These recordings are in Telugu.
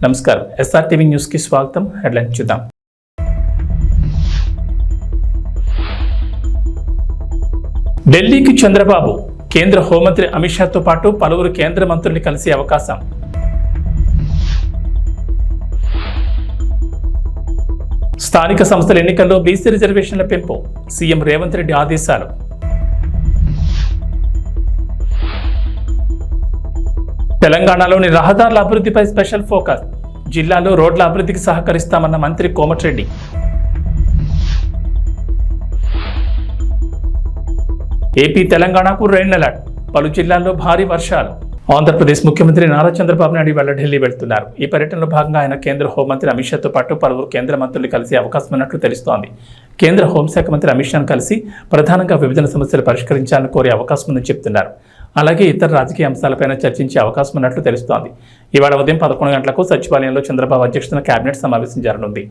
నమస్కారం, SRTV న్యూస్ కి స్వాగతం. హెడ్లైన్ చూద్దాం. ఢిల్లీకి చంద్రబాబు, కేంద్ర హోంమంత్రి అమిత్ షాతో పాటు పలువురు కేంద్ర మంత్రుల్ని కలిసే అవకాశం. స్థానిక సంస్థల ఎన్నికల్లో బీసీ రిజర్వేషన్ల పెంపు, సీఎం రేవంత్ రెడ్డి ఆదేశాలు. తెలంగాణలోని రహదారుల అభివృద్ధిపై స్పెషల్ ఫోకస్, జిల్లాలో రోడ్ల అభివృద్ధికి సహకరిస్తామన్న మంత్రి కోమటిరెడ్డి. ఏపీ తెలంగాణకు రెడ్ అలర్ట్, పలు జిల్లాల్లో భారీ వర్షాలు. ఆంధ్రప్రదేశ్ ముఖ్యమంత్రి నారా చంద్రబాబు నాయుడు ఇవాళ ఢిల్లీ వెళ్తున్నారు. ఈ పర్యటనలో భాగంగా ఆయన కేంద్ర హోంమంత్రి అమిత్ షాతో పాటు పలువురు కేంద్ర మంత్రులు కలిసే అవకాశం ఉన్నట్లు తెలుస్తోంది. కేంద్ర హోంశాఖ మంత్రి అమిత్ షాను కలిసి ప్రధానంగా విభజన సమస్యలు పరిష్కరించాలని కోరే అవకాశం ఉందని చెబుతున్నారు. అలాగే ఇతర రాజకీయ అంశాలపైన చర్చించే అవకాశం ఉన్నట్లు తెలుస్తోంది. ఇవాళ ఉదయం 11 గంటలకు సచివాలయంలో చంద్రబాబు అధ్యక్షతన కేబినెట్ సమావేశం జరగనుంది.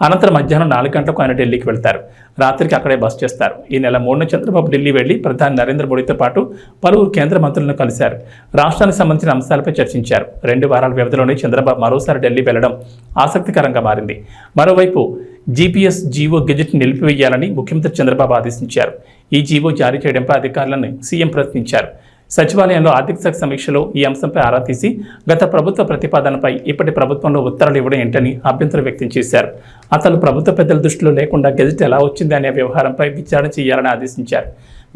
అనంతరం మధ్యాహ్నం 4 గంటలకు ఆయన ఢిల్లీకి వెళ్తారు. రాత్రికి అక్కడే బస చేస్తారు. ఈ నెల 3న చంద్రబాబు ఢిల్లీ వెళ్లి ప్రధాని నరేంద్ర మోడీతో పాటు పలువురు కేంద్ర మంత్రులను కలిశారు. రాష్ట్రానికి సంబంధించిన అంశాలపై చర్చించారు. 2 వారాల వ్యవధిలోనే చంద్రబాబు మరోసారి ఢిల్లీ వెళ్లడం ఆసక్తికరంగా మారింది. మరోవైపు GPS జీవో గెజెట్ నిలిపివేయాలని ముఖ్యమంత్రి చంద్రబాబు ఆదేశించారు. ఈ జీవో జారీ చేయడంపై అధికారులను సీఎం ప్రశ్నించారు. సచివాలయంలో ఆర్థిక శాఖ సమీక్షలో ఈ అంశంపై ఆరా తీసి గత ప్రభుత్వ ప్రతిపాదనపై ఇప్పటి ప్రభుత్వంలో ఉత్తర్వులు ఇవ్వడం ఏంటని అభ్యంతరం వ్యక్తం చేశారు. అసలు ప్రభుత్వ పెద్దల దృష్టిలో లేకుండా గెజెట్ ఎలా వచ్చింది అనే వ్యవహారంపై విచారణ చేయాలని ఆదేశించారు.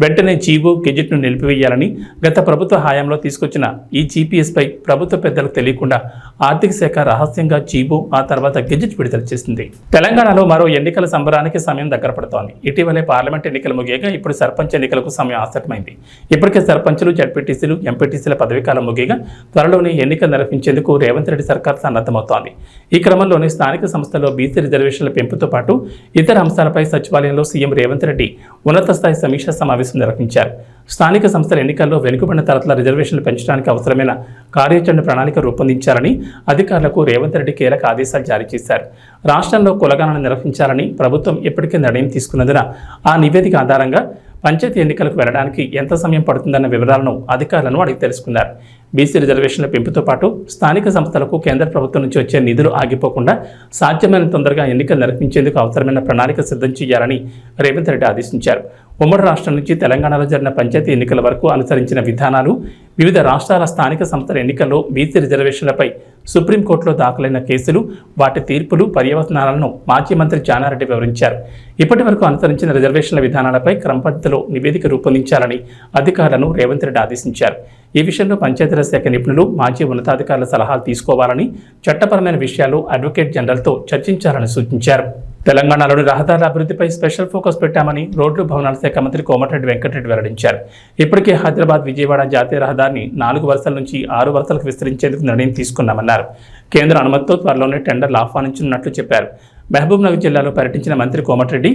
వెంటనే జీవో గెజెట్ను నిలిపివేయాలని, గత ప్రభుత్వ హయాంలో తీసుకొచ్చిన ఈ GPS పై ప్రభుత్వ పెద్దలకు తెలియకుండా ఆర్థిక శాఖ రహస్యంగా జీవో, ఆ తర్వాత గెజెట్ విడుదల చేసింది. తెలంగాణలో మరో ఎన్నికల సంబరానికి సమయం దగ్గర పడుతోంది. ఇటీవలే పార్లమెంట్ ఎన్నికలు ముగియగా ఇప్పుడు సర్పంచ్ ఎన్నికలకు సమయం ఆసన్నమైంది. ఇప్పటికే సర్పంచులు, జడ్పీటీసీలు, ఎంపీటీసీల పదవీకాలం ముగియగా త్వరలోనే ఎన్నికలు నిర్వహించేందుకు రేవంత్ రెడ్డి సర్కార్ సన్నద్ధమవుతోంది. ఈ క్రమంలోనే స్థానిక సంస్థల్లో బీసీ రిజర్వేషన్ల పెంపుతో పాటు ఇతర అంశాలపై సచివాలయంలో సీఎం రేవంత్ రెడ్డి ఉన్నత స్థాయి సమీక్షా సమావేశం నిర్వహించారు. స్థానిక సంస్థల ఎన్నికల్లో వెనుకబడిన తరగతుల రిజర్వేషన్లు పెంచడానికి అవసరమైన కార్యాచరణ ప్రణాళిక రూపొందించాలని అధికారులకు రేవంత్ రెడ్డి కీలక ఆదేశాలు జారీ చేశారు. రాష్ట్రంలో కులగణన నిర్వహించాలని ప్రభుత్వం ఇప్పటికే నిర్ణయం తీసుకున్నందున ఆ నివేదిక ఆధారంగా పంచాయతీ ఎన్నికలకు వెళ్లడానికి ఎంత సమయం పడుతుందన్న వివరాలను అధికారులను అడిగి తెలుసుకున్నారు. బీసీ రిజర్వేషన్ల పెంపుతో పాటు స్థానిక సంస్థలకు కేంద్ర ప్రభుత్వం నుంచి వచ్చే నిధులు ఆగిపోకుండా సాధ్యమైన తొందరగా ఎన్నికలు నిర్వహించేందుకు అవసరమైన ప్రణాళిక సిద్ధం చేయాలని రేవంత్ రెడ్డి ఆదేశించారు. ఉమ్మడి రాష్ట్రం నుంచి తెలంగాణలో జరిగిన పంచాయతీ ఎన్నికల వరకు అనుసరించిన విధానాలు, వివిధ రాష్ట్రాల స్థానిక సంస్థల ఎన్నికల్లో బీసీ రిజర్వేషన్లపై సుప్రీంకోర్టులో దాఖలైన కేసులు, వాటి తీర్పులు, పర్యవసానాలను మాజీ మంత్రి జానారెడ్డి వివరించారు. ఇప్పటి వరకు అనుసరించిన రిజర్వేషన్ల విధానాలపై క్రమపద్ధతిలో నివేదిక రూపొందించాలని అధికారులను రేవంత్ రెడ్డి ఆదేశించారు. ఈ విషయంలో పంచాయతీరాజ్ శాఖ నిపుణులు, మాజీ ఉన్నతాధికారుల సలహాలు తీసుకోవాలని, చట్టపరమైన విషయాలు అడ్వకేట్ జనరల్తో చర్చించాలని సూచించారు. తెలంగాణలోని రహదారుల అభివృద్ధిపై స్పెషల్ ఫోకస్ పెట్టామని రోడ్లు, భవనాల శాఖ మంత్రి కోమటిరెడ్డి వెంకటరెడ్డి వెల్లడించారు. ఇప్పటికే హైదరాబాద్ విజయవాడ జాతీయ రహదారిని 4 వరుసల నుంచి 6 వరుసలకు విస్తరించేందుకు నిర్ణయం తీసుకున్నామన్నారు. కేంద్ర అనుమతితో త్వరలోనే టెండర్లు ఆహ్వానించనున్నట్లు చెప్పారు. మహబూబ్ నగర్ జిల్లాలో పర్యటించిన మంత్రి కోమటిరెడ్డి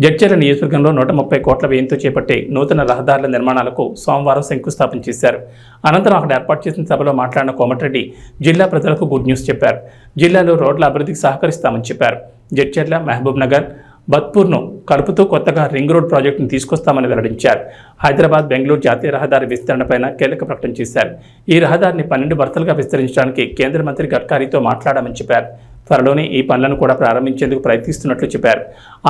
జడ్చర్ల నియోజకవర్గంలో 130 కోట్ల వ్యయంతో చేపట్టే నూతన రహదారుల నిర్మాణాలకు సోమవారం శంకుస్థాపన చేశారు. అనంతరం అక్కడ ఏర్పాటు చేసిన సభలో మాట్లాడిన కోమటిరెడ్డి జిల్లా ప్రజలకు గుడ్ న్యూస్ చెప్పారు. జిల్లాలో రోడ్ల అభివృద్ధికి సహకరిస్తామని చెప్పారు. జడ్చర్ల, మహబూబ్ నగర్, బత్పూర్ను కలుపుతూ కొత్తగా రింగ్ రోడ్ ప్రాజెక్టును తీసుకొస్తామని వెల్లడించారు. హైదరాబాద్, బెంగళూరు జాతీయ రహదారి విస్తరణపైన కీలక ప్రకటన చేశారు. ఈ రహదారిని 12 వరుసలుగా విస్తరించడానికి కేంద్ర మంత్రి గడ్కరీతో మాట్లాడామని చెప్పారు. త్వరలోనే ఈ పనులను కూడా ప్రారంభించేందుకు ప్రయత్నిస్తున్నట్లు చెప్పారు.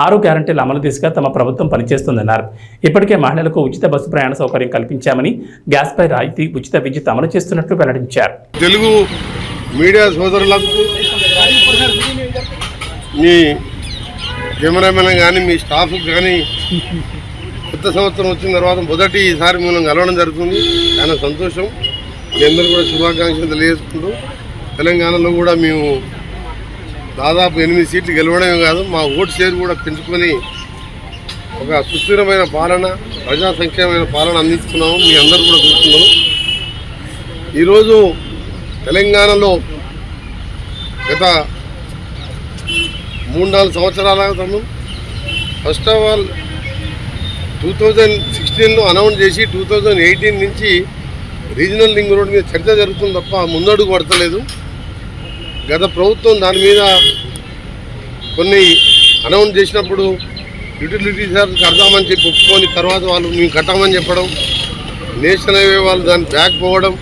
6 గ్యారంటీల అమలు దిశగా తమ ప్రభుత్వం పనిచేస్తుందన్నారు. ఇప్పటికే మహిళలకు ఉచిత బస్సు ప్రయాణ సౌకర్యం కల్పించామని, గ్యాస్పై రాయితీ, ఉచిత విద్యుత్ అమలు చేస్తున్నట్లు వెల్లడించారు. తెలుగు మీడియా సోదరులకు, మీ కెమెరామెన్ కానీ, మీ స్టాఫ్ కానీ కొత్త సంవత్సరం వచ్చిన తర్వాత మొదటిసారి మనం కలవడం జరుగుతుంది. చాలా సంతోషం. మీ అందరూ కూడా శుభాకాంక్షలు తెలియజేసుకుంటూ, తెలంగాణలో కూడా మేము దాదాపు 8 సీట్లు గెలవడమే కాదు, మా ఓటు షేర్ కూడా పెంచుకొని ఒక సుస్థిరమైన పాలన, ప్రజా సంక్షేమమైన పాలన అందిస్తున్నాము. మీ అందరూ కూడా చూస్తున్నారు. ఈరోజు తెలంగాణలో గత 3-4 సంవత్సరాల క్రితం ఫస్ట్ ఆఫ్ ఆల్ 2016లో అనౌన్స్ చేసి 2018 నుంచి రీజనల్ రింగ్ రోడ్ మీద చర్చ జరుగుతుంది తప్ప ముందడుగు పడతలేదు. గత ప్రభుత్వం దాని మీద కొన్ని అనౌన్స్ చేసినప్పుడు యూటిలిటీ చార్జ్ కడతామని చెప్పి ఒప్పుకొని తర్వాత వాళ్ళు మేము కట్టామని చెప్పడం, నేషనల్ హైవే వాళ్ళు దాన్ని బ్యాక్ పోవడం,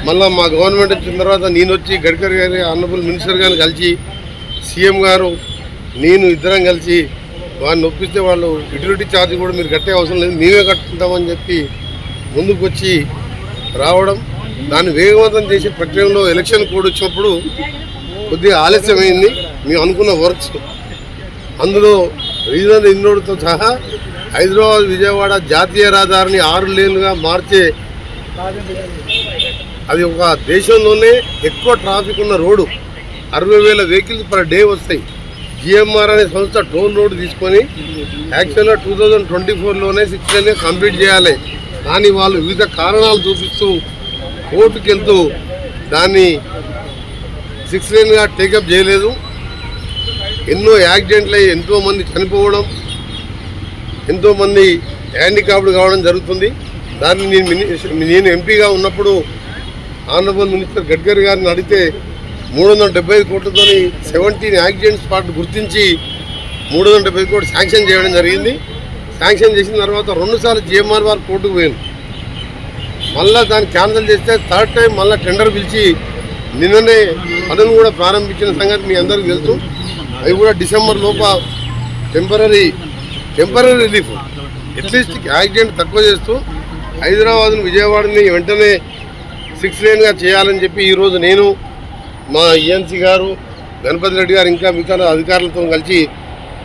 మళ్ళీ మా గవర్నమెంట్ వచ్చిన తర్వాత నేను వచ్చి గడ్కరీ గారి ఆనరబుల్ మినిస్టర్ గారిని కలిసి సీఎం గారు నేను ఇద్దరం కలిసి వారిని ఒప్పిస్తే వాళ్ళు యుటిలిటీ ఛార్జ్ కూడా మీరు కట్టే అవసరం లేదు, మేమే కట్టుకుంటామని చెప్పి ముందుకు వచ్చి రావడం, దాన్ని వేగవంతం చేసే ప్రక్రియలో ఎలక్షన్ కోడ్ వచ్చినప్పుడు కొద్దిగా ఆలస్యమైంది. మేము అనుకున్న వర్క్స్ అందులో రీజనల్ రింగ్ రోడ్తో సహా హైదరాబాద్ విజయవాడ జాతీయ రహదారిని 6 లేన్లుగా మార్చే, అది ఒక దేశంలోనే ఎక్కువ ట్రాఫిక్ ఉన్న రోడ్డు, 60,000 వెహికల్స్ పర్ డే వస్తాయి. జిఎంఆర్ అనే సంస్థ టోల్ రోడ్ తీసుకొని యాక్చువల్గా 2024లోనే 6 లేన్ కంప్లీట్ చేయాలి. కానీ వాళ్ళు వివిధ కారణాలు చూపిస్తూ కోర్టుకు వెళ్తూ దాన్ని 6 లేన్గా టేకప్ చేయలేదు. ఎన్నో యాక్సిడెంట్లు అయ్యి ఎంతోమంది చనిపోవడం, ఎంతోమంది హ్యాండిక్యాప్డ్ కావడం జరుగుతుంది. దాన్ని నేను ఎంపీగా ఉన్నప్పుడు ఆనరబుల్ మినిస్టర్ గడ్కరీ గారిని అడిగితే 375 కోట్లతో 17 యాక్సిడెంట్ స్పాట్ గుర్తించి 375 కోట్లు శాంక్షన్ చేయడం జరిగింది. శాంక్షన్ చేసిన తర్వాత 2 సార్లు జిఎంఆర్ వారు కోర్టుకు పోయాను. మళ్ళీ దాన్ని క్యాన్సిల్ చేస్తే 3rd టైం మళ్ళీ టెండర్ పిలిచి నిన్ననే పనులు కూడా ప్రారంభించిన సంగతి మీ అందరికీ తెలుసు. అవి కూడా డిసెంబర్ లోప టెంపరీ రిలీఫ్, అట్లీస్ట్ యాక్సిడెంట్ తక్కువ చేస్తూ హైదరాబాద్ను విజయవాడని వెంటనే 6 లేన్గా చేయాలని చెప్పి ఈరోజు నేను మా ఈఎన్సీ గారు గణపతి రెడ్డి గారు ఇంకా మిగతా అధికారులతో కలిసి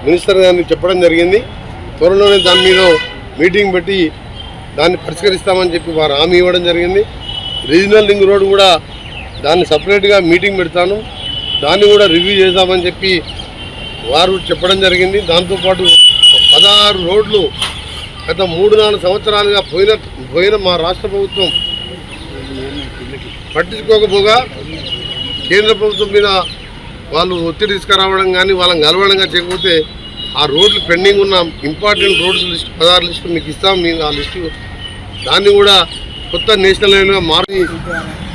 మినిస్టర్ గారిని చెప్పడం జరిగింది. త్వరలోనే దాని మీద మీటింగ్ పెట్టి దాన్ని పరిష్కరిస్తామని చెప్పి వారు హామీ ఇవ్వడం జరిగింది. రీజనల్ రింగ్ రోడ్ కూడా దాన్ని సపరేట్గా మీటింగ్ పెడతాను, దాన్ని కూడా రివ్యూ చేద్దామని చెప్పి వారు చెప్పడం జరిగింది. దాంతోపాటు 16 రోడ్లు గత 3-4 సంవత్సరాలుగా పోయిన మా రాష్ట్ర ప్రభుత్వం పట్టించుకోకపోగా కేంద్ర ప్రభుత్వం మీద వాళ్ళు ఒత్తిడి తీసుకురావడం కానీ వాళ్ళని కలవడం చేయకపోతే ఆ రోడ్లు పెండింగ్ ఉన్న ఇంపార్టెంట్ రోడ్స్ లిస్ట్ 16 లిస్టు మీకు ఇస్తాం. మేము ఆ లిస్టు దాన్ని కూడా కొత్త నేషనల్ హైవేగా మారి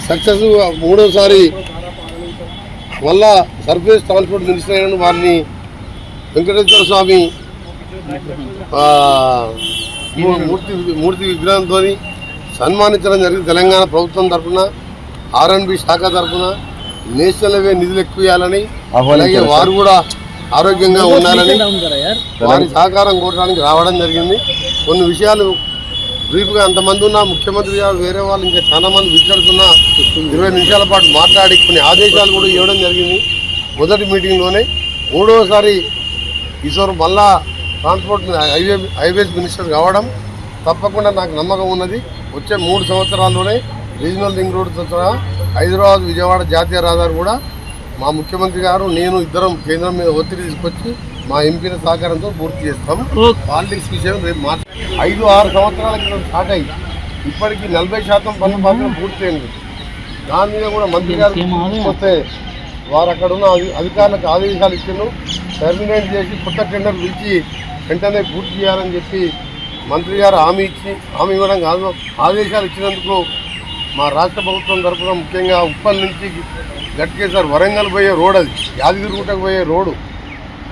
సక్సెస్ 3వసారి మళ్ళా సర్ఫేస్ ట్రాన్స్పోర్ట్ మినిస్టర్ అయిన వారిని వెంకటేశ్వర స్వామి మూర్తి విగ్రహంతో సన్మానించడం జరిగింది. తెలంగాణ ప్రభుత్వం తరఫున R&B శాఖ తరఫున నేషనల్ హైవే నిధులు ఎక్కువ ఇవ్వాలని, అలాగే వారు కూడా ఆరోగ్యంగా ఉండాలని వారి సహకారం కోరడానికి రావడం జరిగింది. కొన్ని విషయాలు బ్రీఫ్గా అంతమంది ఉన్న ముఖ్యమంత్రి గారు వేరే వాళ్ళు ఇంకా చాలా మంది విచారుతున్న 20 నిమిషాల పాటు మాట్లాడి కొన్ని ఆదేశాలు కూడా ఇవ్వడం జరిగింది. మొదటి మీటింగ్లోనే 3వసారి ఈశ్వర్ మళ్ళా ట్రాన్స్పోర్ట్ హైవేస్ మినిస్టర్ కావడం తప్పకుండా నాకు నమ్మకం ఉన్నది. వచ్చే 3 సంవత్సరాల్లోనే రీజనల్ రింగ్ రోడ్తో సహా హైదరాబాద్ విజయవాడ జాతీయ రహదారి కూడా మా ముఖ్యమంత్రి గారు నేను ఇద్దరం కేంద్రం మీద ఒత్తిడి తీసుకొచ్చి మా ఎంపీల సహకారంతో పూర్తి చేస్తాం. పాలిటిక్స్ విషయం రేపు 5-6 సంవత్సరాల క్రితం స్టార్ట్ అయ్యి ఇప్పటికీ 40% పనులు మాత్రం పూర్తయింది. దాని మీద కూడా మంత్రి గారు వస్తే వారు అక్కడ ఉన్న అధికారులకు ఆదేశాలు ఇచ్చారు, టర్మినేట్ చేసి కొత్త టెండర్ పిలిచి వెంటనే పూర్తి చేయాలని చెప్పి మంత్రి గారు హామీ ఇవ్వడం కాదు, ఆదేశాలు ఇచ్చినందుకు మా రాష్ట్ర ప్రభుత్వం తరఫున ముఖ్యంగా ఉప్పల్ నుంచి గట్కేసర్ వరంగల్ పోయే రోడ్, అది యాదగిరిగుట్టకు పోయే రోడ్డు,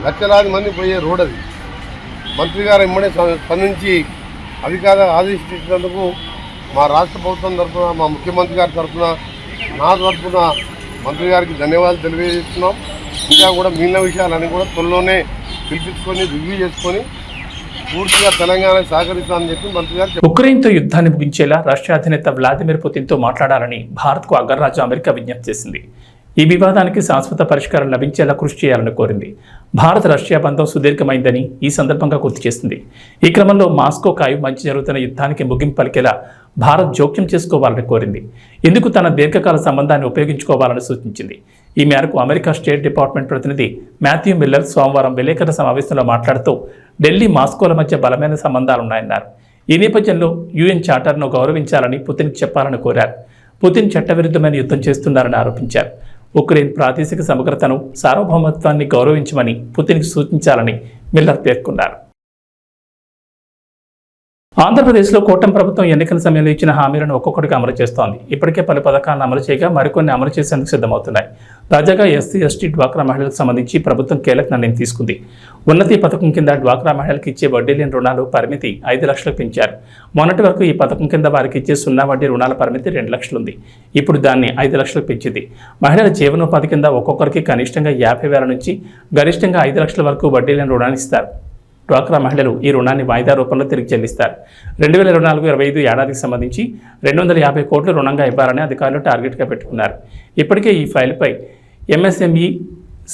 లక్షలాది మంది పోయే రోడ్, అది మంత్రి గారు ఇమ్మడే స్పందించి ఆదేశించినందుకు మా రాష్ట్ర ప్రభుత్వం తరఫున మా ముఖ్యమంత్రి గారి తరఫున నా తరఫున మంత్రి గారికి ధన్యవాదాలు తెలియజేస్తున్నాం. ఇంకా కూడా మిగిలిన విషయాలన్నీ కూడా త్వరలోనే పిలిపించుకొని రివ్యూ చేసుకొని పూర్తిగా తెలంగాణకు సహకరిస్తామని చెప్పి మంత్రి గారు. ఉక్రెయిన్తో యుద్ధాన్ని ముగించేలా రష్యా అధినేత వ్లాదిమిర్ పుతిన్తో మాట్లాడాలని భారత్కు అగ్రరాజ్యం అమెరికా విజ్ఞప్తి చేసింది. ఈ వివాదానికి శాశ్వత పరిష్కారం లభించేలా కృషి చేయాలని కోరింది. భారత్ రష్యా బంధం సుదీర్ఘమైందని ఈ సందర్భంగా గుర్తు చేసింది. ఈ క్రమంలో మాస్కో కాయు మంచి జరుగుతున్న యుద్ధానికి ముగింపు పలికేలా భారత్ జోక్యం చేసుకోవాలని కోరింది. ఇందుకు తన దీర్ఘకాల సంబంధాన్ని ఉపయోగించుకోవాలని సూచించింది. ఈ మేరకు అమెరికా స్టేట్ డిపార్ట్మెంట్ ప్రతినిధి మాథ్యూ మిల్లర్ సోమవారం విలేకరుల సమావేశంలో మాట్లాడుతూ ఢిల్లీ మాస్కోల మధ్య బలమైన సంబంధాలున్నాయన్నారు. ఈ నేపథ్యంలో యుఎన్ చార్టర్ను గౌరవించాలని పుతిన్కి చెప్పాలని కోరారు. పుతిన్ చట్టవిరుద్ధమైన యుద్ధం చేస్తున్నారని ఆరోపించారు. ఉక్రెయిన్ ప్రాదేశిక సమగ్రతను, సార్వభౌమత్వాన్ని గౌరవించమని పుతిన్కి సూచించాలని మిల్లర్ పేర్కొన్నారు. ఆంధ్రప్రదేశ్లో కూటమి ప్రభుత్వం ఎన్నికల సమయంలో ఇచ్చిన హామీలను ఒక్కొక్కటిగా అమలు చేస్తోంది. ఇప్పటికే పలు పథకాలను అమలు చేయగా మరికొన్ని అమలు చేసేందుకు సిద్ధమవుతున్నాయి. తాజాగా ఎస్సీ, ఎస్టీ, డ్వాక్రా మహిళలకు సంబంధించి ప్రభుత్వం కీలక నిర్ణయం తీసుకుంది. ఉన్నతి పథకం కింద డ్వాక్రా మహిళలకు ఇచ్చే వడ్డీ లేని రుణాలు పరిమితి 5 లక్షలకు పెంచారు. మొన్నటి వరకు ఈ పథకం కింద వారికి ఇచ్చే 0 వడ్డీ రుణాల పరిమితి 2 లక్షలు ఉంది. ఇప్పుడు దాన్ని 5 లక్షలకు పెంచింది. మహిళల జీవనోపాధి కింద ఒక్కొక్కరికి కనిష్టంగా 50,000 నుంచి గరిష్టంగా 5 లక్షల వరకు వడ్డీ లేని రుణాన్ని ఇస్తారు. డ్వాక్రా మహిళలు ఈ రుణాన్ని వాయిదా రూపంలో తిరిగి చెల్లిస్తారు. 2024-25 ఏడాదికి సంబంధించి 250 కోట్ల రుణంగా ఇవ్వాలని అధికారులు టార్గెట్గా పెట్టుకున్నారు. ఇప్పటికే ఈ ఫైల్పై ఎంఎస్ఎంఈ,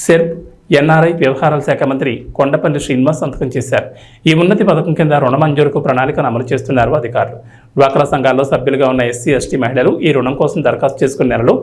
సెర్ప్, ఎన్ఆర్ఐ వ్యవహారాల శాఖ మంత్రి కొండపల్లి శ్రీనివాస్ సంతకం చేశారు. ఈ ఉన్నతి పథకం కింద రుణ మంజూరుకు ప్రణాళికను అమలు చేస్తున్నారు అధికారులు. డ్వాక్రా సంఘాల్లో సభ్యులుగా ఉన్న ఎస్సీ, ఎస్టీ మహిళలు ఈ రుణం కోసం దరఖాస్తు చేసుకున్న నెలలో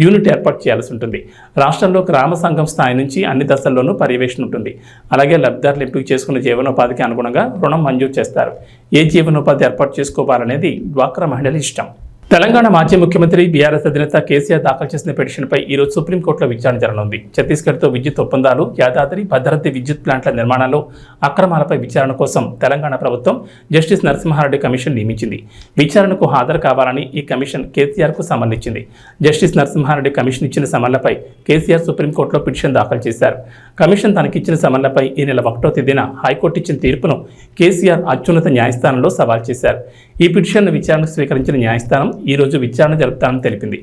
యూనిట్ ఏర్పాటు చేయాల్సి ఉంటుంది. రాష్ట్రంలో గ్రామ సంఘం స్థాయి నుంచి అన్ని దశల్లోనూ పర్యవేక్షణ ఉంటుంది. అలాగే లబ్ధిదారులు ఎంపిక చేసుకున్న జీవనోపాధికి అనుగుణంగా రుణం మంజూరు చేస్తారు. ఏ జీవనోపాధి ఏర్పాటు చేసుకోవాలనేది డ్వాక్రా మహిళల ఇష్టం. తెలంగాణ మాజీ ముఖ్యమంత్రి బీఆర్ఎస్ అధినేత కేసీఆర్ దాఖలు చేసిన పిటిషన్పై ఈరోజు సుప్రీంకోర్టులో విచారణ జరగనుంది. ఛత్తీస్గఢ్తో విద్యుత్ ఒప్పందాలు, యాదాద్రి భద్రాద్రి విద్యుత్ ప్లాంట్ల నిర్మాణంలో అక్రమాలపై విచారణ కోసం తెలంగాణ ప్రభుత్వం జస్టిస్ నరసింహారెడ్డి కమిషన్ నియమించింది. విచారణకు హాజరు కావాలని ఈ కమిషన్ కేసీఆర్కు సంబంధించింది. జస్టిస్ నరసింహారెడ్డి కమిషన్ ఇచ్చిన సమన్లపై కేసీఆర్ సుప్రీంకోర్టులో పిటిషన్ దాఖలు చేశారు. కమిషన్ తనకిచ్చిన సమన్లపై ఈ నెల 1వ తేదీన హైకోర్టు ఇచ్చిన తీర్పును కేసీఆర్ అత్యున్నత న్యాయస్థానంలో సవాల్ చేశారు. ఈ పిటిషన్ను విచారణకు స్వీకరించిన న్యాయస్థానం ఈ రోజు విచారణ జరుపుతానని తెలిపింది.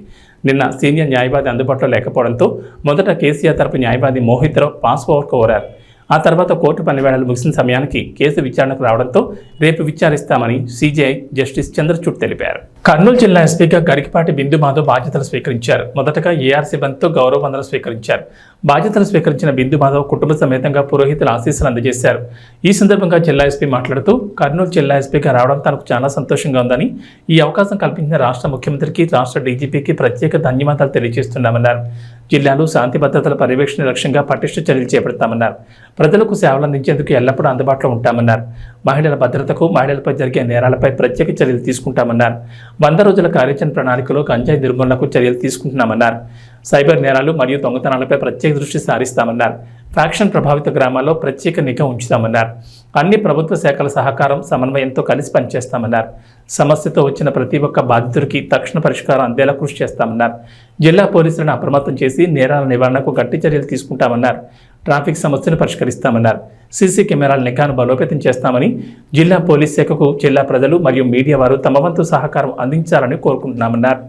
నిన్న సీనియర్ న్యాయవాది అందుబాటులో లేకపోవడంతో మొదట కేసీఆర్ తరపు న్యాయవాది మోహిత్ రావు పాస్ ఓవర్ కోరారు. ఆ తర్వాత కోర్టు పనివేళలు ముగిసిన సమయానికి కేసు విచారణకు రావడంతో రేపు విచారిస్తామని సీజీఐ జస్టిస్ చంద్రచూడ్ తెలిపారు. కర్నూలు జిల్లా ఎస్పీగా గరికపాటి బిందు మాధవ్ బాధ్యతలు స్వీకరించారు. మొదటగా ఏఆర్ సిబ్బందితో గౌరవ వందనం స్వీకరించారు. బాధ్యతలు స్వీకరించిన బిందు మాధవ్ కుటుంబ సమేతంగా పురోహితుల ఆశీస్సులు అందజేశారు. ఈ సందర్భంగా జిల్లా ఎస్పీ మాట్లాడుతూ కర్నూలు జిల్లా ఎస్పీగా రావడం తనకు చాలా సంతోషంగా ఉందని, ఈ అవకాశం కల్పించిన రాష్ట్ర ముఖ్యమంత్రికి, రాష్ట్ర డీజీపీకి ప్రత్యేక ధన్యవాదాలు తెలియజేస్తున్నామన్నారు. జిల్లాలో శాంతి భద్రతల పర్యవేక్షణ లక్ష్యంగా పటిష్ట చర్యలు చేపడతామన్నారు. ప్రజలకు సేవలు అందించేందుకు ఎల్లప్పుడూ అందుబాటులో ఉంటామన్నారు. మహిళల భద్రతకు, మహిళలపై జరిగే నేరాలపై ప్రత్యేక చర్యలు తీసుకుంటామన్నారు. 100 రోజుల కార్యాచరణ ప్రణాళికలో గంజాయి నిర్మూలనకు చర్యలు తీసుకుంటున్నామన్నారు. సైబర్ నేరాలు మరియు దొంగతనాలపై ప్రత్యేక దృష్టి సారిస్తామన్నారు. ఫ్యాక్షన్ ప్రభావిత గ్రామాల్లో ప్రత్యేక నిఘా ఉంచుతామన్నారు. అన్ని ప్రభుత్వ శాఖల సహకారం, సమన్వయంతో కలిసి పనిచేస్తామన్నారు. సమస్యతో వచ్చిన ప్రతి ఒక్క బాధితుడికి తక్షణ పరిష్కారం అందేలా కృషి చేస్తామన్నారు. జిల్లా పోలీసులను అప్రమత్తం చేసి నేరాల నివారణకు గట్టి చర్యలు తీసుకుంటామన్నారు. ట్రాఫిక్ సమస్యను పరిష్కరిస్తామన్నారు. సీసీ కెమెరాల నిఘాను బలోపేతం చేస్తామని, జిల్లా పోలీస్ శాఖకు జిల్లా ప్రజలు మరియు మీడియా వారు తమ వంతు సహకారం అందించాలని కోరుకుంటున్నామన్నారు.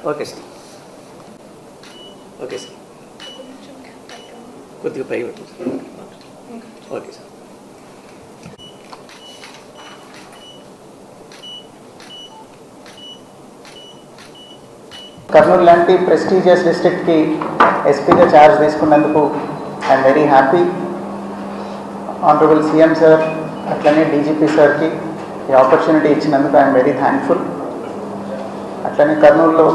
ఓకే సార్, ఓకే సార్, కొద్దిగా పై పెట్టండి. Okay sir. కర్నూలు లాంటి ప్రెస్టీజియస్ డిస్ట్రిక్ట్కి ఎస్పీగా ఛార్జ్ తీసుకున్నందుకు I'm very happy. Honourable CM sir అట్లనే డీజీపీ సార్కి ఈ ఆపర్చునిటీ ఇచ్చినందుకు ఐఎమ్ వెరీ థ్యాంక్ఫుల్. అట్లనే కర్నూలులో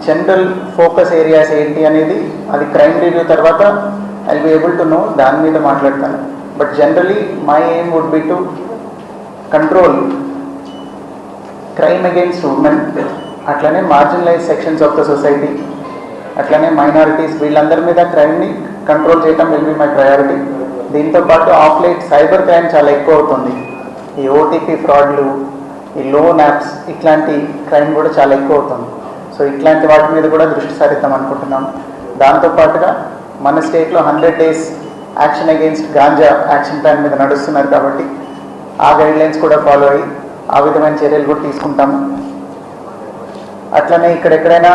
జనరల్ ఫోకస్ ఏరియాస్ ఏంటి అనేది అది క్రైమ్ రివ్యూ తర్వాత I will be able to know, దాని మీద మాట్లాడతాను. But generally my aim would be to control crime against women, అట్లనే marginalize sections of the society, అట్లనే మైనారిటీస్, వీళ్ళందరి మీద క్రైమ్ని కంట్రోల్ చేయడం విల్ బి మై ప్రయారిటీ. దీంతోపాటు ఆఫ్ లైట్ సైబర్ క్రైమ్ చాలా ఎక్కువ అవుతుంది. ఈ ఓటీపీ ఫ్రాడ్లు, ఈ లోన్ యాప్స్, ఇట్లాంటి క్రైమ్ కూడా చాలా ఎక్కువ అవుతుంది. సో ఇట్లాంటి వాటి మీద కూడా దృష్టి సారిద్దాం అనుకుంటున్నాం. దాంతోపాటుగా మన స్టేట్లో 100 days action against ganja action plan మీద నడుస్తున్నారు కాబట్టి ఆ గైడ్లైన్స్ కూడా ఫాలో అయ్యి ఆ విధమైన చర్యలు కూడా తీసుకుంటాము. అట్లనే ఇక్కడెక్కడైనా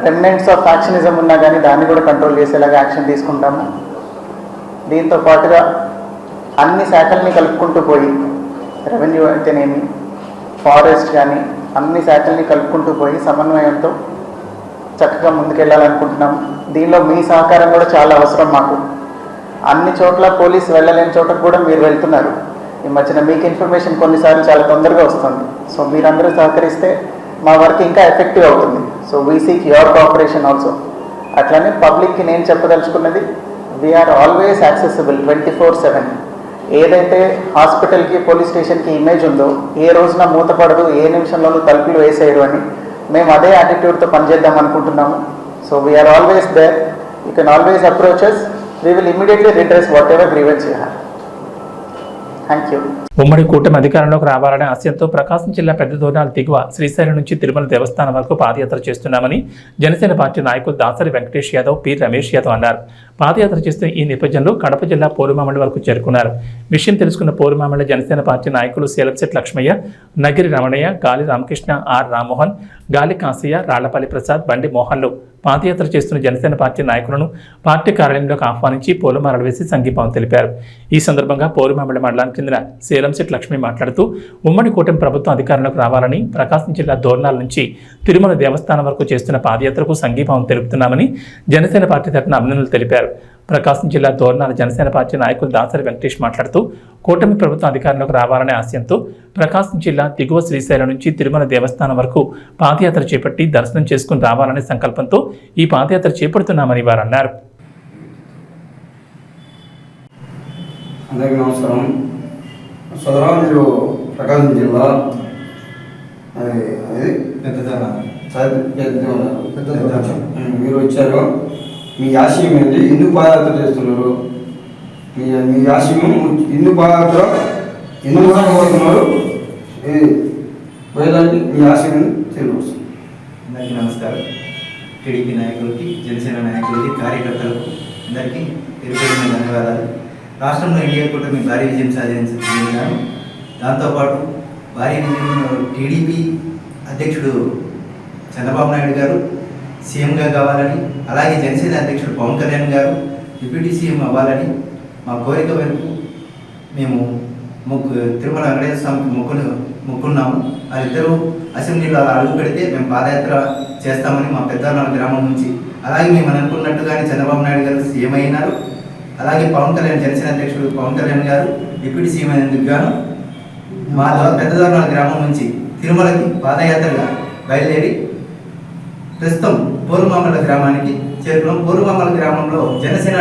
రెమినెంట్స్ ఆఫ్ ఫ్యాక్షనిజం ఉన్నా కానీ దాన్ని కూడా కంట్రోల్ చేసేలాగా యాక్షన్ తీసుకుంటాము. దీంతో పాటుగా అన్ని శాఖల్ని కలుపుకుంటూ పోయి రెవెన్యూ అయితేనేమి, ఫారెస్ట్ కానీ, అన్ని శాఖల్ని కలుపుకుంటూ పోయి సమన్వయంతో చక్కగా ముందుకెళ్ళాలనుకుంటున్నాం. దీనిలో మీ సహకారం కూడా చాలా అవసరం మాకు. అన్ని చోట్ల పోలీసు వెళ్ళలేని చోట కూడా మీరు వెళ్తున్నారు. ఈ మధ్యన మీకు ఇన్ఫర్మేషన్ కొన్నిసార్లు చాలా తొందరగా వస్తుంది. సో మీరందరూ సహకరిస్తే మా వర్క్ ఇంకా ఎఫెక్టివ్ అవుతుంది. So we seek your cooperation also. అట్లనే పబ్లిక్కి నేను చెప్పదలుచుకున్నది, వీఆర్ ఆల్వేస్ యాక్సెసిబుల్ 24/7. ఏదైతే హాస్పిటల్కి పోలీస్ స్టేషన్కి ఇమేజ్ ఉందో, ఏ రోజున మూతపడదు, ఏ నిమిషంలోనూ తలుపులు వేసేయరు అని మేము అదే యాటిట్యూడ్తో పనిచేద్దాం అనుకుంటున్నాము. So we are always there. You can always approach us. We will immediately redress whatever grievance you have. Thank you. ఉమ్మడి కూటమి అధికారంలోకి రావాలనే ఆశయంతో ప్రకాశం జిల్లా పెద్ద దోర్నాల దిగువ శ్రీశైలం నుంచి తిరుమల దేవస్థానం వరకు పాదయాత్ర చేస్తున్నామని జనసేన పార్టీ నాయకులు దాసరి వెంకటేష్ యాదవ్, పి రమేష్ యాదవ్ అన్నారు. పాదయాత్ర చేస్తున్న ఈ నేపథ్యంలో కడప జిల్లా పోరుమామిడి వరకు చేరుకున్నారు. విషయం తెలుసుకున్న పోరుమామిడి జనసేన పార్టీ నాయకులు శీలంశెట్టి లక్ష్మయ్య, నగిరి రమణయ్య, గాలి రామకృష్ణ, ఆర్ రామ్మోహన్, గాలి కాశయ్య, రాళ్లపల్లి ప్రసాద్, బండి మోహన్లు పాదయాత్ర చేస్తున్న జనసేన పార్టీ నాయకులను పార్టీ కార్యాలయంలోకి ఆహ్వానించి పూలమాలలు వేసి సంఘీభావం తెలిపారు. ఈ సందర్భంగా పోరుమామిడి మండలానికి చెందిన శీలంశెట్టి లక్ష్మి మాట్లాడుతూ ఉమ్మడి కూటమి ప్రభుత్వం అధికారంలోకి రావాలని ప్రకాశం జిల్లా దోర్నాల నుంచి తిరుమల దేవస్థానం వరకు చేస్తున్న పాదయాత్రకు సంఘీభావం తెలుపుతున్నామని జనసేన పార్టీ తరఫున అభినందనలు తెలిపారు. ప్రకాశం జిల్లా దోర్నాల జనసేన పార్టీ నాయకులు దాసరి వెంకటేష్ మాట్లాడుతూ కూటమి ప్రభుత్వం అధికారంలోకి రావాలనే ఆశయంతో ప్రకాశం జిల్లా దిగువ శ్రీశైలం నుంచి తిరుమల దేవస్థానం వరకు పాదయాత్ర చేపట్టి దర్శనం చేసుకుని రావాలనే సంకల్పంతో ఈ పాదయాత్ర చేపడుతున్నామని వారు అన్నారు. అందరికీ నమస్కారం. సోదరా, మీరు ప్రకాశం జిల్లా మీరు వచ్చారు. మీ ఆశయం ఏంటి? ఎందుకు పాదయాత్ర చేస్తున్నారు? మీ ఆశయం ఎందుకు పాదయాత్ర ఎందుకు కోరుతున్నారు? పోయేదానికి మీ ఆశయం తెలియవచ్చు. అందరికీ నమస్కారం. టీడీపీ నాయకులకి, జనసేన నాయకులకి, కార్యకర్తలకు అందరికీ పేరు ధన్యవాదాలు. రాష్ట్రంలో ఎన్డీఏ కూటమి భారీ విజయం సాధించాను. దాంతోపాటు భారీ విజయం టీడీపీ అధ్యక్షుడు చంద్రబాబు నాయుడు గారు సీఎంగా కావాలని, అలాగే జనసేన అధ్యక్షుడు పవన్ కళ్యాణ్ గారు డిప్యూటీ సీఎం అవ్వాలని మా కోరిక మేరకు మేము తిరుమల వెంకటేశ్వర స్వామికి మొక్కున్నాము. వాళ్ళిద్దరూ అసెంబ్లీలో అలా అడుగు పెడితే మేము పాదయాత్ర చేస్తామని మా పెద్దనాల గ్రామం నుంచి, అలాగే మేము అనుకున్నట్టుగానే చంద్రబాబు నాయుడు గారు సీఎం అయినారు. అలాగే పవన్ కళ్యాణ్, జనసేన అధ్యక్షుడు పవన్ కళ్యాణ్ గారు డిప్యూటీ సీఎం అయినందుకు గాను మా పెద్దనాల గ్రామం నుంచి తిరుమలకి పాదయాత్రగా బయలుదేరి ప్రస్తుతం పోరుమామల గ్రామానికి చేరుకున్నాం. పోరుమామల గ్రామంలో జనసేన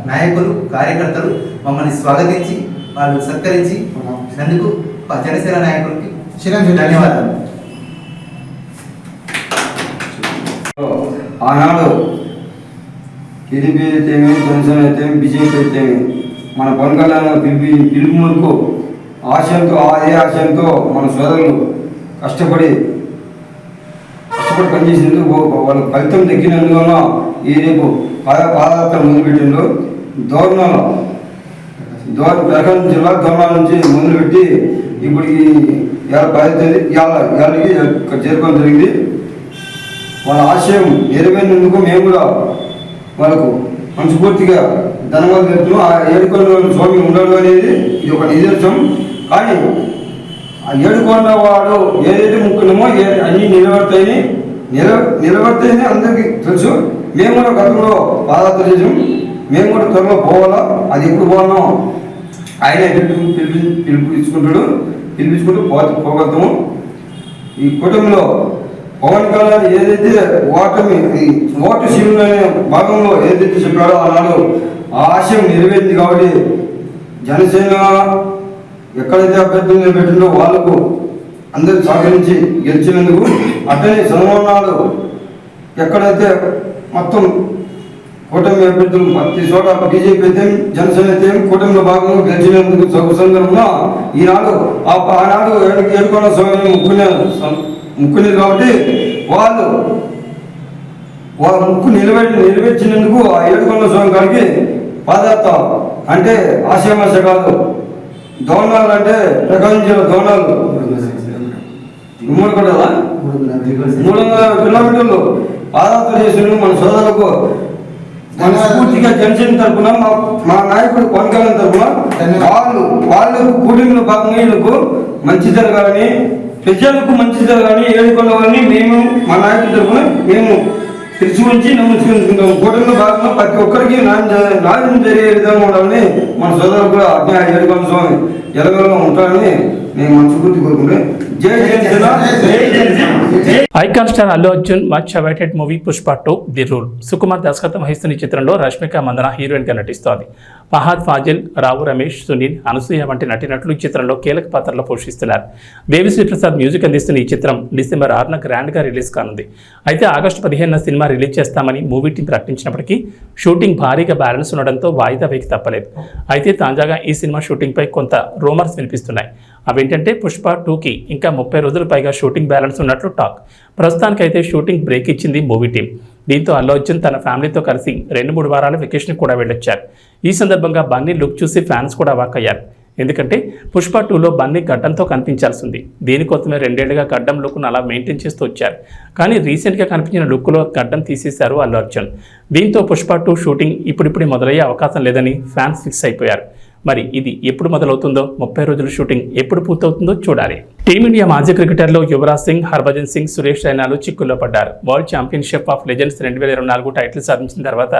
నాయకులు, కార్యకర్తలు మమ్మల్ని స్వాగతించి వాళ్ళు సత్కరించి నందుకు జనసేన నాయకులకి ధన్యవాదాలు. ఆనాడు టీడీపీ అయితేమి, జనసేన అయితేమి, బీజేపీ అయితేమి మన పవన్ కళ్యాణ్ పిలుపు మేరకు అదే ఆశయంతో మన సోదరులు కష్టపడి పనిచేసేందుకు వాళ్ళ ఫలితం దక్కినందువల్ల ఈ రేపు పాదయాత్ర మొదలుపెట్టిండ్రు. ప్రకాశం జిల్లా దోర్నాల నుంచి మొదలుపెట్టి ఇప్పటికి 15 చేరుకోవడం జరిగింది. వాళ్ళ ఆశయం నెరవేరినందుకు మేము కూడా వాళ్ళకు మనస్ఫూర్తిగా ధన్యవాదాలు తెలుపుతున్నాం. ఆ ఏడుకొండ స్వామి ఉండడు అనేది ఇది ఒక నిదర్శనం. కానీ ఆ ఏడుకొండ వాడు ఏదైతే ముక్కున్నామో అన్నీ నిలబడతాయని అందరికీ తెలుసు. మేము కూడా గతంలో పాదయాత్ర చేసాం. మేము కూడా త్వరలో పోవాలా. అది ఎప్పుడు పోవాలో ఆయన పిలిపించుకుంటూ పోగలుగుతాము. ఈ కూటమిలో పవన్ కళ్యాణ్ ఏదైతే ఓటు శివుడు అనే భాగంలో ఏదైతే చెప్పాడో ఆనాడు ఆ ఆశయం నెరవేరింది. కాబట్టి జనసేన ఎక్కడైతే అభ్యర్థులు నిలబెట్టిందో వాళ్ళకు అందరూ సహకరించి గెలిచినందుకు, అట్లనే చంద్రబాబు ఎక్కడైతే మొత్తం కూటమి అభ్యర్థులు ప్రతి చోట బీజేపీ అయితే, జనసేన అయితే కూటమిలో భాగంగా గెలిచినందుకు సందర్భంగా ఆనాడు ఏడుకొండ స్వామిని ముక్కునేది. కాబట్టి వాళ్ళు ముక్కు నెరవేర్చినందుకు ఆ ఏడుకొండ స్వామి గారికి పాదయాత్ర అంటే ఆశయమాశ కాదు. దోర్నాలు అంటే ప్రకాశం జిల్లా దోర్నాలు 300 కిలోమీటర్లు పాదయాత్ర చేసిన మన సోదరులకు మనస్ఫూర్తిగా జనసేన తరఫున మా నాయకుడు పవన్ కళ్యాణ్ తరఫున వాళ్ళు కూటమిలో భాగంగా వీళ్ళకు మంచి జరగాలని ప్రజలకు మంచిది కానీ ఏడుకొండ వారిని మేము మా నాయకుల తరఫున మేము తెలిసి ఉంచి నమ్ముకుంటాం. కూటమిలో భాగంగా ప్రతి ఒక్కరికి న్యాయం జరిగే విధంగా ఉండాలని మన సోదరులు కూడా అజ్ఞా ఏడుకొండ స్వామి ఎలగలో ఉంటారని మేము మనస్ఫూర్తి కోరుకుంటే జై జనసేన, జై Janasena. Icon star Allu Arjun much awaited movie Pushpa 2 the rule Sukumar దర్శకత్వం వహిస్తున్న ఈ చిత్రంలో రష్మిక మందన హీరోయిన్ గా నటిస్తోంది. ఫహాద్ ఫాజిల్, రావు రమేష్, సునీల్, అనసూయ వంటి నటినట్లు ఈ చిత్రంలో కీలక పాత్రలో పోషిస్తున్నారు. దేవిశ్రీ ప్రసాద్ మ్యూజిక్ అందిస్తున్న ఈ చిత్రం డిసెంబర్ 6న గ్రాండ్ గా రిలీజ్ కానుంది. అయితే ఆగస్టు 15న సినిమా రిలీజ్ చేస్తామని మూవీ టీం ప్రకటించినప్పటికీ షూటింగ్ భారీగా బ్యాలెన్స్ ఉండడంతో వాయిదా వేకి తప్పలేదు. అయితే తాజాగా ఈ సినిమా షూటింగ్ పై కొంత రూమర్స్ వినిపిస్తున్నాయి. అవేంటంటే పుష్ప 2కి ఇంకా 30 రోజుల పైగా షూటింగ్ బ్యాలెన్స్ ఉన్నట్లు టాక్. ప్రస్తుతానికైతే షూటింగ్ బ్రేక్ ఇచ్చింది మూవీ టీం. దీంతో అల్లు అర్జున్ తన ఫ్యామిలీతో కలిసి 2-3 వారాల వెకేషన్ కూడా వెళ్ళొచ్చారు. ఈ సందర్భంగా బన్నీ లుక్ చూసి ఫ్యాన్స్ కూడా వాకయ్యారు. ఎందుకంటే పుష్ప 2లో బన్నీ గడ్డంతో కనిపించాల్సి ఉంది. దీనికోసమే 2 ఏళ్లుగా గడ్డం లుక్ను అలా మెయింటైన్ చేస్తూ వచ్చారు. కానీ రీసెంట్గా కనిపించిన లుక్లో గడ్డం తీసేశారు అల్లు అర్జున్. దీంతో పుష్ప 2 షూటింగ్ ఇప్పుడిప్పుడే మొదలయ్యే అవకాశం లేదని ఫ్యాన్స్ ఫిక్స్ అయిపోయారు. మరి ఇది ఎప్పుడు మొదలవుతుందో, 30 రోజుల షూటింగ్ ఎప్పుడు పూర్తవుతుందో చూడాలి. టీమిండియా మాజీ క్రికెటర్లు యువరాజ్ సింగ్, హర్భజన్ సింగ్, సురేష్ రైనాలు చిక్కుల్లో పడ్డారు. World championship of legends 2024 title సాధించిన తర్వాత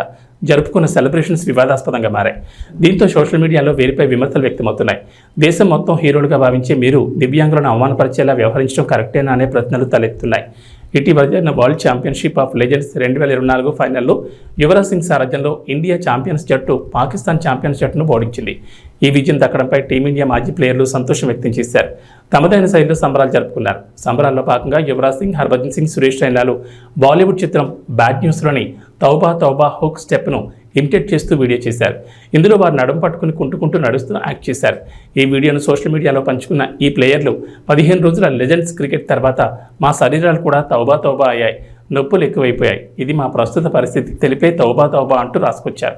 జరుపుకున్న సెలబ్రేషన్స్ వివాదాస్పదంగా మారాయి. దీంతో సోషల్ మీడియాలో వీరిపై విమర్శలు వ్యక్తమవుతున్నాయి. దేశం మొత్తం హీరోలుగా భావించే మీరు దివ్యాంగులను అవమానపరిచేలా వ్యవహరించడం కరెక్టేనా అనే ప్రశ్నలు తలెత్తున్నాయి. ఇటీవల జరిగిన వరల్డ్ ఛాంపియన్షిప్ ఆఫ్ లెజెండ్స్ 2024 ఫైనల్లో యువరాజ్ సింగ్ సారథ్యంలో ఇండియా ఛాంపియన్స్ జట్టు పాకిస్తాన్ ఛాంపియన్స్ జట్టును ఓడించింది. ఈ విజయం దక్కడంపై టీమిండియా మాజీ ప్లేయర్లు సంతోషం వ్యక్తం చేశారు. తమదైన శైలిలో సంబరాలు జరుపుకున్నారు. సంబరాల్లో భాగంగా యువరాజ్ సింగ్, హర్భజన్ సింగ్, సురేష్ రైనాలు బాలీవుడ్ చిత్రం బ్యాడ్ న్యూస్లోని తౌబా తౌబా హుక్ స్టెప్ను ఇమిటేట్ చేస్తూ వీడియో చేశారు. ఇందులో వారు నడుము పట్టుకుని కుంటూ నడుస్తూ యాక్ట్ చేశారు. ఈ వీడియోను సోషల్ మీడియాలో పంచుకున్న ఈ ప్లేయర్లు 15 రోజుల లెజెండ్స్ క్రికెట్ తర్వాత మా శరీరాలు కూడా తౌబా తౌబా అయ్యాయి, నొప్పులు ఎక్కువైపోయాయి, ఇది మా ప్రస్తుత పరిస్థితి తెలిపే తౌబా తౌబా అంటూ రాసుకొచ్చారు.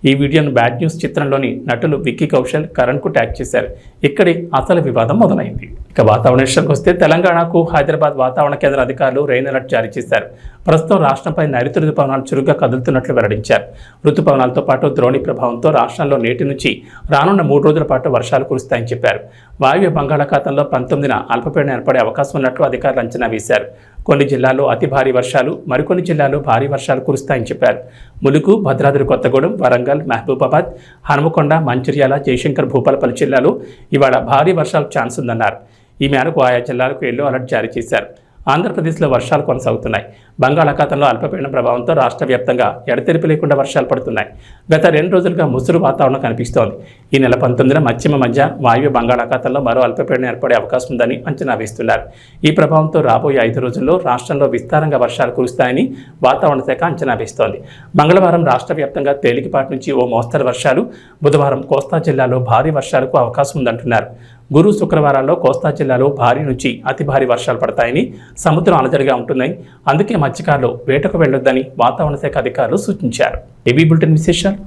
ఈ వీడియోను బ్యాడ్ న్యూస్ చిత్రంలోని నటులు విక్కీ కౌశల్, కరణ్కు ట్యాగ్ చేశారు. ఇక్కడే అసలు వివాదం మొదలైంది. ఇక వాతావరణ విషయానికి వస్తే తెలంగాణకు హైదరాబాద్ వాతావరణ కేంద్ర అధికారులు రెయిన్ అలర్ట్ జారీ చేశారు. ప్రస్తుతం రాష్ట్రంపై నైరుతి రుతుపవనాలు చురుగ్గా కదులుతున్నట్లు వెల్లడించారు. రుతుపవనాలతో పాటు ద్రోణి ప్రభావంతో రాష్ట్రంలో నేటి నుంచి రానున్న 3 రోజుల పాటు వర్షాలు కురుస్తాయని చెప్పారు. వాయువ్య బంగాళాఖాతంలో 19న అల్పపీడనం ఏర్పడే అవకాశం ఉన్నట్లు అధికారులు అంచనా వేశారు. కొన్ని జిల్లాల్లో అతి భారీ వర్షాలు, మరికొన్ని జిల్లాల్లో భారీ వర్షాలు కురుస్తాయని చెప్పారు. ములుగు, భద్రాద్రి కొత్తగూడెం, వరంగల్, మహబూబాబాద్, హనుమకొండ, మంచిర్యాల, జయశంకర్, భూపాలపల్లి జిల్లాలో ఇవాళ భారీ వర్షాలకు ఛాన్స్ ఉందన్నారు. ఈ మేరకు ఆయా జిల్లాలకు ఎల్లో అలర్ట్ జారీ చేశారు. ఆంధ్రప్రదేశ్లో వర్షాలు కొనసాగుతున్నాయి. బంగాళాఖాతంలో అల్పపీడనం ప్రభావంతో రాష్ట్ర వ్యాప్తంగా ఎడతెరిపి లేకుండా వర్షాలు పడుతున్నాయి. గత 2 రోజులుగా ముసురు వాతావరణం కనిపిస్తోంది. ఈ నెల 19న పశ్చిమ మధ్య వాయువ్య బంగాళాఖాతంలో మరో అల్పపీడనం ఏర్పడే అవకాశం ఉందని అంచనా వేస్తున్నారు. ఈ ప్రభావంతో రాబోయే 5 రోజుల్లో రాష్ట్రంలో విస్తారంగా వర్షాలు కురుస్తాయని వాతావరణ శాఖ అంచనా వేస్తోంది. మంగళవారం రాష్ట్ర వ్యాప్తంగా తేలికపాటి నుంచి ఓ మోస్తరు వర్షాలు, బుధవారం కోస్తా జిల్లాలో భారీ వర్షాలకు అవకాశం ఉందంటున్నారు. గురు, శుక్రవారాల్లో కోస్తా జిల్లాలో భారీ నుంచి అతి భారీ వర్షాలు పడతాయని, సముద్రం అలజడిగా ఉంటుందని, అందుకే మత్స్యకారులు వేటకు వెళ్లొద్దని వాతావరణ శాఖ అధికారులు సూచించారు. ఏబీ బులెటిన్ విశేషాలు.